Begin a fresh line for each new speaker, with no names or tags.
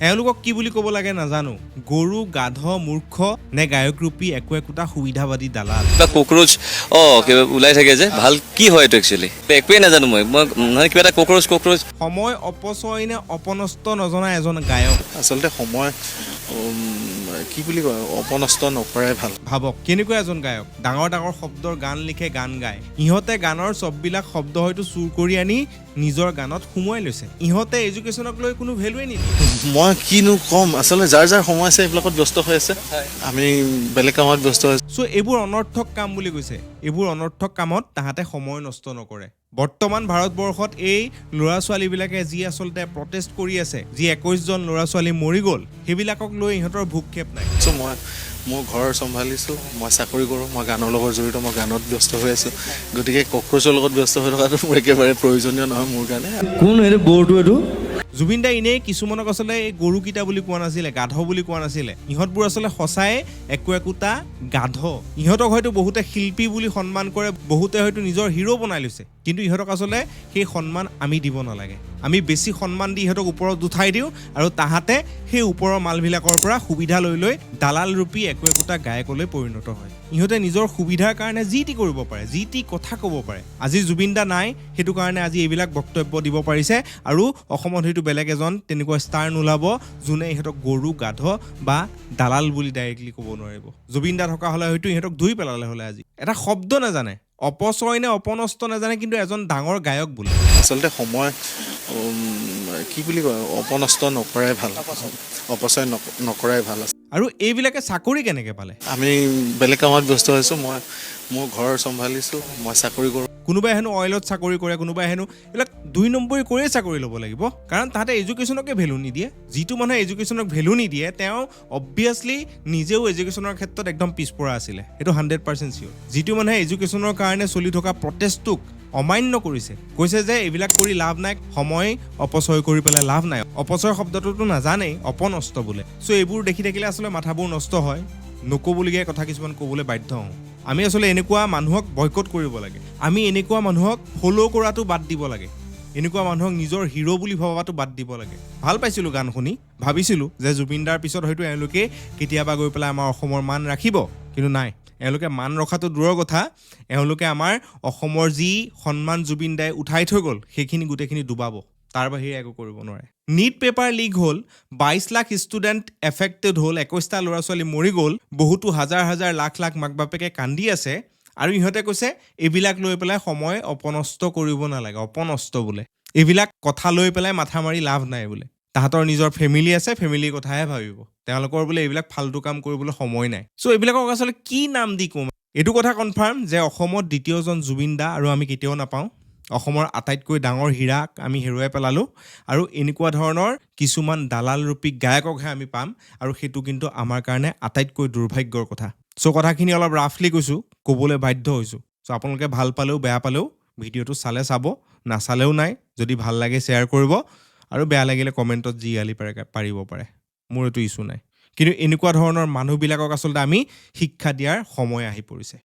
এওঁলোকক কি বুলি ক'ব লাগে নাজানো, গৰু গাধ মূৰ্খ নে গায়ক ৰূপী একো একোটা সুবিধাবাদী দালাল।
কিবা কক্ৰ'চ কিবা ওলাই থাকে যে ভাল কি হয় এইটো একচুৱেলি একোৱেই নাজানো মই মানে কিবা এটা কক্ৰ'চ
সময় অপচয় নে অপনষ্ট নজনা এজন গায়ক।
আচলতে সময় কি বুলি কয় অপনষ্ট নকৰাই ভাল।
ভাবক কেনেকুৱা এজন গায়ক, ডাঙৰ ডাঙৰ শব্দৰ গান লিখে, গান গায়। ইহঁতে গানৰ চববিলাক শব্দ হয়তো চুৰ কৰি আনি নিজৰ গানত সুমুৱাই লৈছে। ইহঁতে এডুকেশ্যনক লৈ কোনো ভেলুৱে নিদিয়ে।
মই কিনো ক'ম, আচলতে যাৰ যাৰ সময় আছে এইবিলাকত ব্যস্ত হৈ আছে, আমি বেলেগ কামত ব্যস্ত হৈ আছো।
চ' এইবোৰ অনৰ্থক কাম বুলি কৈছে। এইবোৰ অনৰ্থক কামত তাহাঁতে সময় নষ্ট নকৰে। বৰ্তমান ভাৰতবৰ্ষত এই ল'ৰা ছোৱালীবিলাকে যি আচলতে প্ৰটেষ্ট কৰি আছে, যি 21জন ল'ৰা ছোৱালী মৰি গ'ল, সেইবিলাকক লৈ ইহঁতৰ ভূক্ষেপ নাই।
চ' মই মোৰ ঘৰ চম্ভালিছোঁ, মই চাকৰি কৰোঁ, মই গানৰ লগত জড়িত, মই গানত ব্যস্ত হৈ আছোঁ। গতিকে কক্ৰ'চৰ লগত ব্যস্ত হৈ থকাটো মোৰ একেবাৰে প্ৰয়োজনীয় নহয় মোৰ কাৰণে।
কোন এইটো বৰটো এইটো
জুবিন দাই এনেই কিছুমানক আচলতে এই গৰুকেইটা বুলি কোৱা নাছিলে, গাধ বুলি কোৱা নাছিলে। ইহঁতবোৰ আচলতে সঁচাই একো একোটা গাধ। ইহঁতক হয়তো বহুতে শিল্পী বুলি সন্মান কৰে, বহুতে হয়তো নিজৰ হিৰো বনাই লৈছে, কিন্তু ইহঁতক আচলতে সেই সন্মান আমি দিব নালাগে। আমি বেছি সন্মান দি ইহঁতক ওপৰত উঠাই দিওঁ আৰু তাহাঁতে সেই ওপৰৰ মালবিলাকৰ পৰা সুবিধা লৈ লৈ দালাল ৰূপী একো একোটা গায়কলৈ পৰিণত হয়। ইহঁতে নিজৰ সুবিধাৰ কাৰণে যি টি কৰিব পাৰে, যি টি কথা ক'ব পাৰে। আজি জুবিন দা নাই, সেইটো কাৰণে আজি এইবিলাক বক্তব্য দিব পাৰিছে আৰু অসমত হয়তো বেলেগ এজন তেনেকুৱা ষ্টাৰ নোলাব যোনে ইহঁতক গৰু গাধ বা দালাল বুলি ডাইৰেক্টলি ক'ব নোৱাৰিব। জুবিন দা থকা হ'লে হয়তো ইহঁতক ধুই পেলালে হ'লে। আজি এটা শব্দ নাজানে, অপচয় নে অপনষ্ট নাজানে, কিন্তু এজন ডাঙৰ গায়ক বোলে।
আচলতে সময় কি বুলি কয় অপনষ্ট নকৰাই ভাল, অপচয় নকৰাই ভাল।
আৰু এইবিলাকে চাকৰি কেনেকৈ পালে?
আমি বেলেগ কামত ব্যস্ত হৈছোঁ, মই মোৰ ঘৰ চম্ভালিছোঁ, মই চাকৰি কৰোঁ।
কোনোবাই হেনো অইলত চাকৰি কৰে, কোনোবাই হেনো এইবিলাক 2 নম্বৰী কৰিয়ে চাকৰি ল'ব লাগিব, কাৰণ তাহাঁতে এডুকেশ্যনকে ভেলু নিদিয়ে। যিটো মানুহে এডুকেশ্যনক ভেলু নিদিয়ে তেওঁ অবভিয়াছলি নিজেও এডুকেশ্যনৰ ক্ষেত্ৰত একদম পিছপৰা আছিলে, সেইটো 100% চিয়'ৰ। যিটো মানুহে এডুকেশ্যনৰ কাৰণে চলি থকা প্ৰটেষ্টটোক অমান্য কৰিছে, কৈছে যে এইবিলাক কৰি লাভ নাই, সময় অপচয় কৰি পেলাই লাভ নাই। অপচয় শব্দটোতো নাজানেই, অপনষ্ট বোলে। চ' এইবোৰ দেখি থাকিলে আচলতে মাথাবোৰ নষ্ট হয়। নক'বলগীয়া কথা কিছুমান ক'বলৈ বাধ্য হওঁ। আমি আচলতে এনেকুৱা মানুহক বয়কট কৰিব লাগে। আমি এনেকুৱা মানুহক ফ'ল' কৰাটো বাদ দিব লাগে। এনেকুৱা মানুহক নিজৰ হিৰো বুলি ভবাটো বাদ দিব লাগে। ভাল পাইছিলোঁ গান শুনি, ভাবিছিলোঁ যে জুবিন দাৰ পিছত হয়তো এওঁলোকে কেতিয়াবা গৈ পেলাই আমাৰ অসমৰ মান ৰাখিব, কিন্তু নাই। এওঁলোকে মান ৰখাটো দূৰৰ কথা, এওঁলোকে আমাৰ অসমৰ যি সন্মান জুবিন দাই উঠাই থৈ গ'ল সেইখিনি গোটেইখিনি ডুবাব, তাৰ বাহিৰে একো কৰিব নোৱাৰে। নীট পেপাৰ লিক হ'ল, 22 লাখ ষ্টুডেণ্ট এফেক্টেড হ'ল, 21টা ল'ৰা ছোৱালী মৰি গ'ল, বহুতো হাজাৰ হাজাৰ লাখ লাখ মাক বাপেকে কান্দি আছে, আৰু ইহঁতে কৈছে এইবিলাক লৈ পেলাই সময় অপনষ্ট কৰিব নালাগে, অপনষ্ট বোলে। এইবিলাক কথা লৈ পেলাই মাথা মাৰি লাভ নাই বোলে। তাহাঁতৰ নিজৰ ফেমিলি আছে, ফেমিলিৰ কথাহে ভাবিব। তেওঁলোকৰ বোলে এইবিলাক ফাল্টু কাম কৰিবলৈ সময় নাই। চ' এইবিলাকক আচলতে কি নাম দি ক'ম? এইটো কথা কনফাৰ্ম যে অসমত দ্বিতীয়জন জুবিন দা আৰু আমি কেতিয়াও নাপাওঁ। অসমৰ আটাইতকৈ ডাঙৰ হীৰাক আমি হেৰুৱাই পেলালোঁ, আৰু এনেকুৱা ধৰণৰ কিছুমান দালাল ৰূপী গায়ককহে আমি পাম, আৰু সেইটো কিন্তু আমাৰ কাৰণে আটাইতকৈ দুৰ্ভাগ্যৰ কথা। চ' কথাখিনি অলপ ৰাফলি কৈছোঁ, ক'বলৈ বাধ্য হৈছোঁ। চ' আপোনালোকে ভাল পালেও বেয়া পালেও ভিডিঅ'টো চালে চাব, নাচালেও নাই। যদি ভাল লাগে শ্বেয়াৰ কৰিব, আৰু বেয়া লাগিলে কমেণ্টত যি গালি পাৰিব পাৰে, মোৰ এইটো ইছ্যু নাই। কিন্তু এনেকুৱা ধৰণৰ মানুহবিলাকক আচলতে আমি শিক্ষা দিয়াৰ সময় আহি পৰিছে।